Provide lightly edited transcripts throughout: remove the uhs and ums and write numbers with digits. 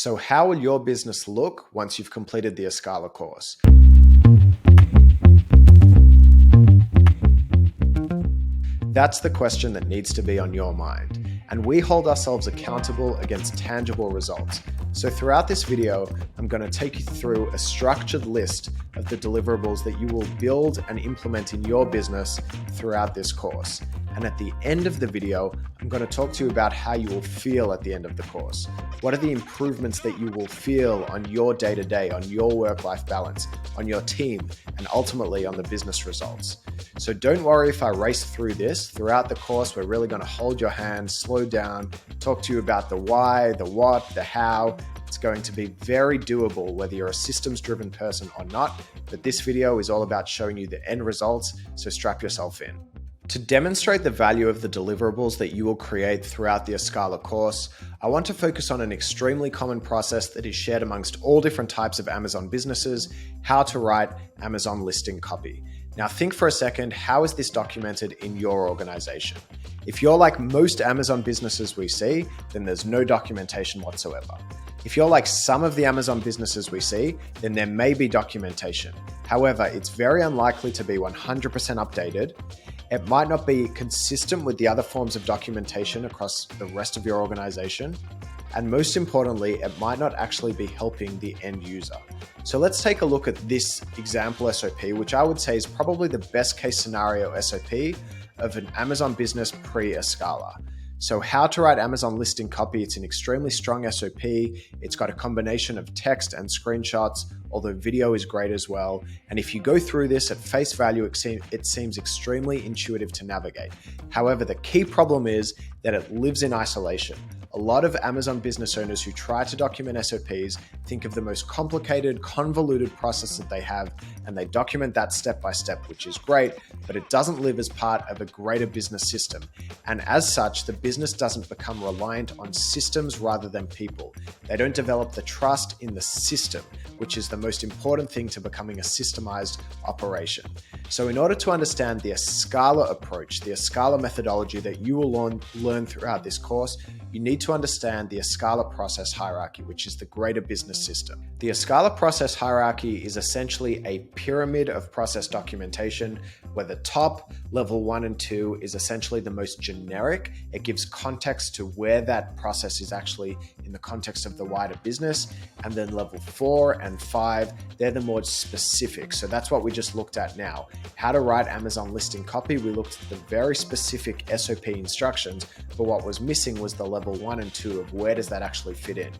So how will your business look once you've completed the Escala course? That's the question that needs to be on your mind. And we hold ourselves accountable against tangible results. So throughout this video, I'm going to take you through a structured list of the deliverables that you will build and implement in your business throughout this course. And at the end of the video, I'm going to talk to you about how you will feel at the end of the course. What are the improvements that you will feel on your day-to-day, on your work-life balance, on your team, and ultimately on the business results. So don't worry if I race through this. Throughout the course, we're really going to hold your hand, slow down, talk to you about the why, the what, the how. It's going to be very doable whether you're a systems-driven person or not, but this video is all about showing you the end results, so strap yourself in. To demonstrate the value of the deliverables that you will create throughout the Escala course, I want to focus on an extremely common process that is shared amongst all different types of Amazon businesses: how to write Amazon listing copy. Now think for a second, how is this documented in your organization? If you're like most Amazon businesses we see, then there's no documentation whatsoever. If you're like some of the Amazon businesses we see, then there may be documentation. However, it's very unlikely to be 100% updated. It might not be consistent with the other forms of documentation across the rest of your organization. And most importantly, it might not actually be helping the end user. So let's take a look at this example SOP, which I would say is probably the best case scenario SOP of an Amazon business pre-Escala. So how to write Amazon listing copy, it's an extremely strong SOP. It's got a combination of text and screenshots, although video is great as well. And if you go through this at face value, it seems extremely intuitive to navigate. However, the key problem is that it lives in isolation. A lot of Amazon business owners who try to document SOPs think of the most complicated, convoluted process that they have, and they document that step by step, which is great, but it doesn't live as part of a greater business system. And as such, the business doesn't become reliant on systems rather than people. They don't develop the trust in the system, which is the most important thing to becoming a systemized operation. So in order to understand the Escala approach, the Escala methodology that you will learn throughout this course, you need to understand the Escala process hierarchy, which is the greater business system. The Escala process hierarchy is essentially a pyramid of process documentation where the top, level 1 and 2, is essentially the most generic. It gives context to where that process is actually in the context of the wider business. And then level 4 and 5, they're the more specific. So that's what we just looked at now. How to write Amazon listing copy. We looked at the very specific SOP instructions, but what was missing was the level 1 and 2 of where does that actually fit in.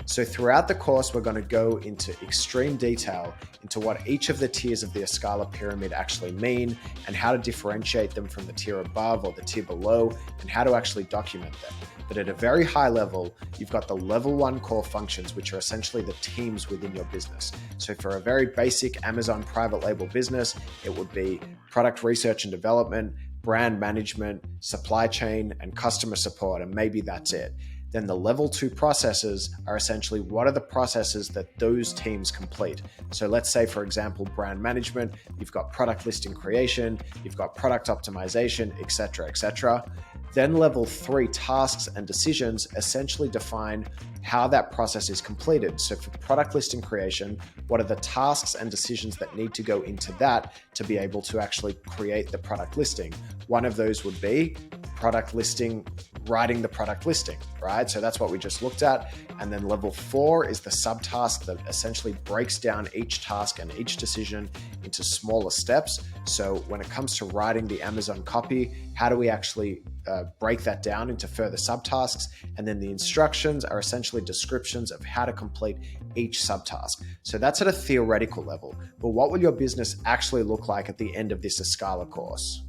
So throughout the course, we're going to go into extreme detail into what each of the tiers of the Escala pyramid actually mean and how to differentiate them from the tier above or the tier below and how to actually document them. But at a very high level, you've got the level 1 core functions, which are essentially the teams within your business. So for a very basic Amazon private label business, it would be product research and development, brand management, supply chain, and customer support, and maybe that's it. Then the level 2 processes are essentially what are the processes that those teams complete. So let's say, for example, brand management, you've got product listing creation, you've got product optimization, etc., etc. Then level 3 tasks and decisions essentially define how that process is completed. So for product listing creation, what are the tasks and decisions that need to go into that to be able to actually create the product listing? One of those would be product listing, writing the product listing, right? So that's what we just looked at. And then level 4 is the subtask that essentially breaks down each task and each decision into smaller steps. So when it comes to writing the Amazon copy, how do we actually break that down into further subtasks? And then the instructions are essentially descriptions of how to complete each subtask. So that's at a theoretical level. But what will your business actually look like at the end of this Escala course?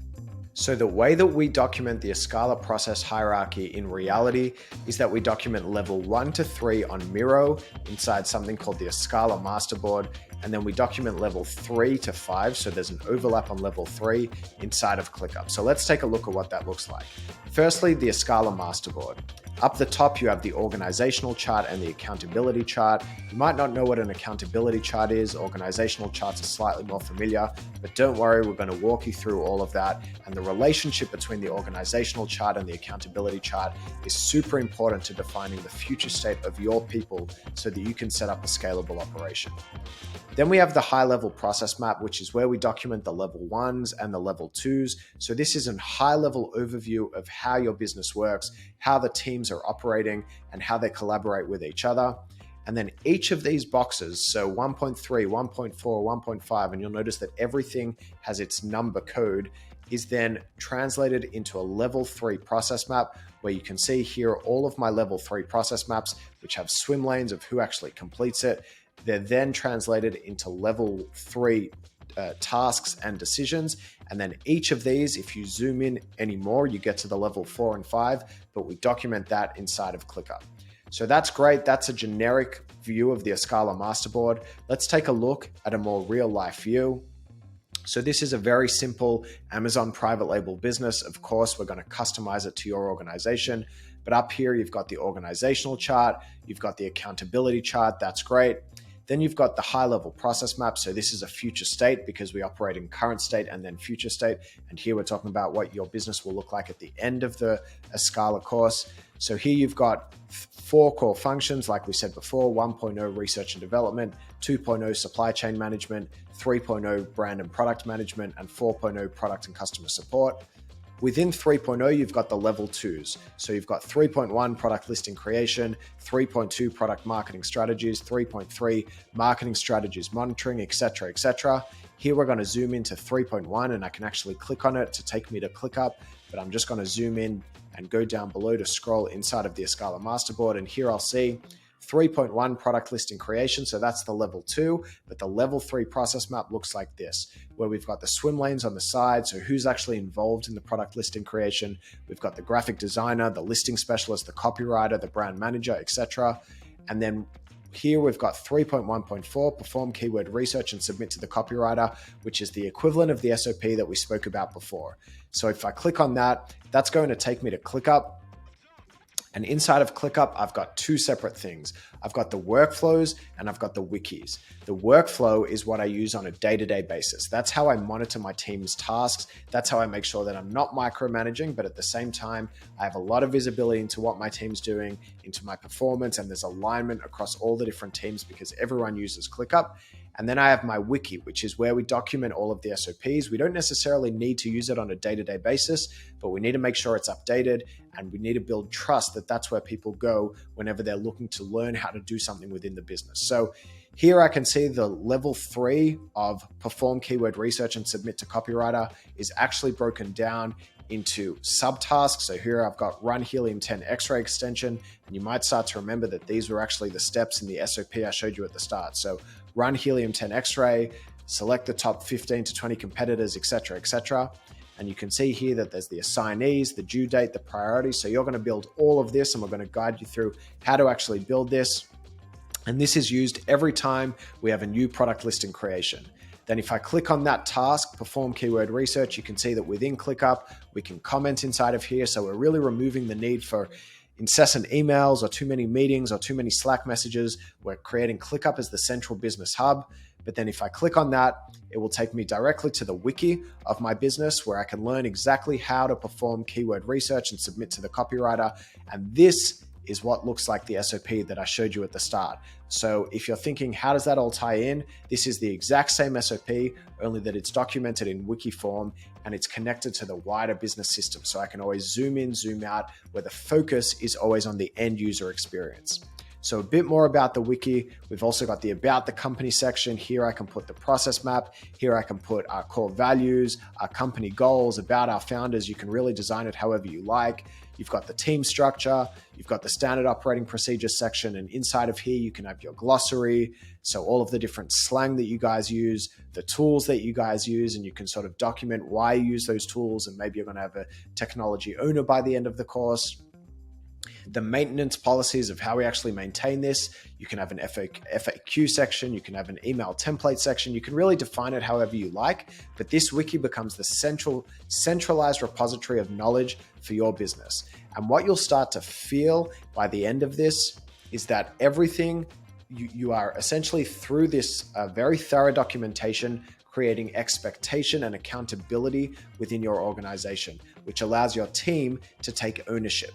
So the way that we document the Escala process hierarchy in reality is that we document level 1 to 3 on Miro inside something called the Escala masterboard. and then we document level 3 to 5. So there's an overlap on level 3 inside of ClickUp. So let's take a look at what that looks like. Firstly, the Escala masterboard. Up the top, you have the organizational chart and the accountability chart. You might not know what an accountability chart is. Organizational charts are slightly more familiar, but don't worry, we're going to walk you through all of that. And the relationship between the organizational chart and the accountability chart is super important to defining the future state of your people so that you can set up a scalable operation. Then we have the high-level process map, which is where we document the level 1s and the level 2s. So this is a high-level overview of how your business works, how the teams are operating, and how they collaborate with each other. And then each of these boxes, so 1.3, 1.4, 1.5, and you'll notice that everything has its number code, is then translated into a level 3 process map, where you can see here all of my level 3 process maps, which have swim lanes of who actually completes it. They're then translated into level 3 tasks and decisions. And then each of these, if you zoom in anymore, you get to the level 4 and 5, but we document that inside of ClickUp. So that's great. That's a generic view of the Escala masterboard. Let's take a look at a more real life view. So this is a very simple Amazon private label business. Of course, we're going to customize it to your organization. But up here, you've got the organizational chart, you've got the accountability chart. That's great. Then you've got the high-level process map. So this is a future state because we operate in current state and then future state. And here we're talking about what your business will look like at the end of the Escala course. So here you've got 4 core functions, like we said before: 1.0 research and development, 2.0 supply chain management, 3.0 brand and product management, and 4.0 product and customer support. Within 3.0, you've got the level 2s. So you've got 3.1 product listing creation, 3.2 product marketing strategies, 3.3 marketing strategies monitoring, etc., etc. Here we're going to zoom into 3.1, and I can actually click on it to take me to ClickUp, but I'm just going to zoom in and go down below to scroll inside of the Escala masterboard. And here I'll see 3.1 product listing creation. So that's the level 2, but the level 3 process map looks like this, where we've got the swim lanes on the side. So who's actually involved in the product listing creation? We've got the graphic designer, the listing specialist, the copywriter, the brand manager, etc. And then here we've got 3.1.4, perform keyword research and submit to the copywriter, which is the equivalent of the SOP that we spoke about before. So if I click on that, that's going to take me to ClickUp. And inside of ClickUp, I've got 2 separate things. I've got the workflows and I've got the wikis. The workflow is what I use on a day-to-day basis. That's how I monitor my team's tasks. That's how I make sure that I'm not micromanaging, but at the same time, I have a lot of visibility into what my team's doing, into my performance, and there's alignment across all the different teams because everyone uses ClickUp. And then I have my wiki, which is where we document all of the SOPs. We don't necessarily need to use it on a day-to-day basis, but we need to make sure it's updated, and we need to build trust that that's where people go whenever they're looking to learn how to do something within the business. So here I can see the level 3 of perform keyword research and submit to copywriter is actually broken down into subtasks. So here I've got run helium-10 X-ray extension, and you might start to remember that these were actually the steps in the SOP I showed you at the start. So run helium-10 X-ray, select the top 15 to 20 competitors, etc., etc. And you can see here that there's the assignees, the due date, the priority. So you're going to build all of this, and we're going to guide you through how to actually build this. And this is used every time we have a new product listing creation. Then if I click on that task, perform keyword research, you can see that within ClickUp, we can comment inside of here. So we're really removing the need for incessant emails or too many meetings or too many Slack messages. We're creating ClickUp as the central business hub. But then if I click on that, it will take me directly to the wiki of my business, where I can learn exactly how to perform keyword research and submit to the copywriter. And this is what looks like the SOP that I showed you at the start. So if you're thinking, how does that all tie in? This is the exact same SOP, only that it's documented in wiki form and it's connected to the wider business system. So I can always zoom in, zoom out, where the focus is always on the end user experience. So a bit more about the wiki. We've also got the about the company section. Here I can put the process map. Here I can put our core values, our company goals, about our founders. You can really design it however you like. You've got the team structure. You've got the standard operating procedures section. And inside of here, you can have your glossary. So all of the different slang that you guys use, the tools that you guys use, and you can sort of document why you use those tools. And maybe you're going to have a technology owner by the end of the course. the maintenance policies of how we actually maintain this. You can have an FAQ section, you can have an email template section, you can really define it however you like, but this wiki becomes the centralized repository of knowledge for your business. And what you'll start to feel by the end of this is that everything you are essentially through this very thorough documentation, creating expectation and accountability within your organization, which allows your team to take ownership.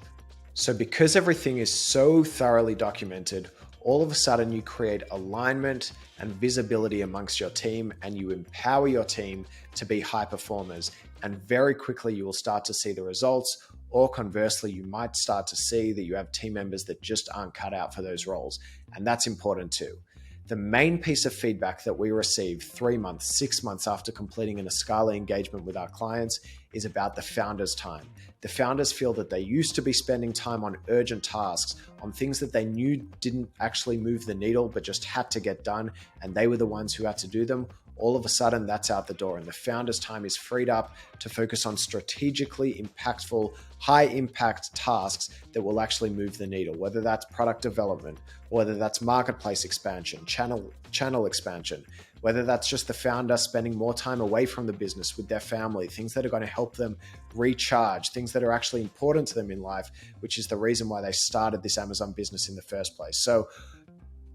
So because everything is so thoroughly documented, all of a sudden you create alignment and visibility amongst your team, and you empower your team to be high performers. And very quickly you will start to see the results, or conversely, you might start to see that you have team members that just aren't cut out for those roles. And that's important too. The main piece of feedback that we receive 3 months, 6 months after completing an Escala engagement with our clients is about the founders' time. The founders feel that they used to be spending time on urgent tasks, on things that they knew didn't actually move the needle, but just had to get done, and they were the ones who had to do them. All of a sudden, that's out the door, and the founders' time is freed up to focus on strategically impactful, high-impact tasks that will actually move the needle, whether that's product development, whether that's marketplace expansion, channel expansion, whether that's just the founder spending more time away from the business with their family, things that are going to help them recharge, things that are actually important to them in life, which is the reason why they started this Amazon business in the first place. So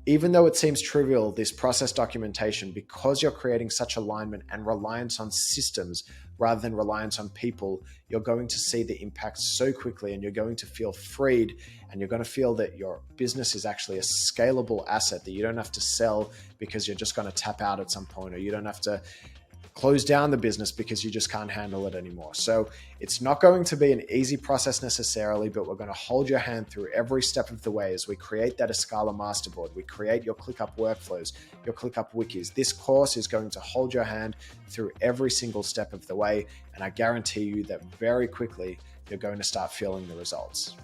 even though it seems trivial, this process documentation, because you're creating such alignment and reliance on systems rather than reliance on people, you're going to see the impact so quickly, and you're going to feel freed, and you're going to feel that your business is actually a scalable asset that you don't have to sell because you're just going to tap out at some point, or you don't have to close down the business because you just can't handle it anymore. So it's not going to be an easy process necessarily, but we're going to hold your hand through every step of the way as we create that Escala masterboard. We create your ClickUp workflows, your ClickUp wikis. This course is going to hold your hand through every single step of the way. And I guarantee you that very quickly, you're going to start feeling the results.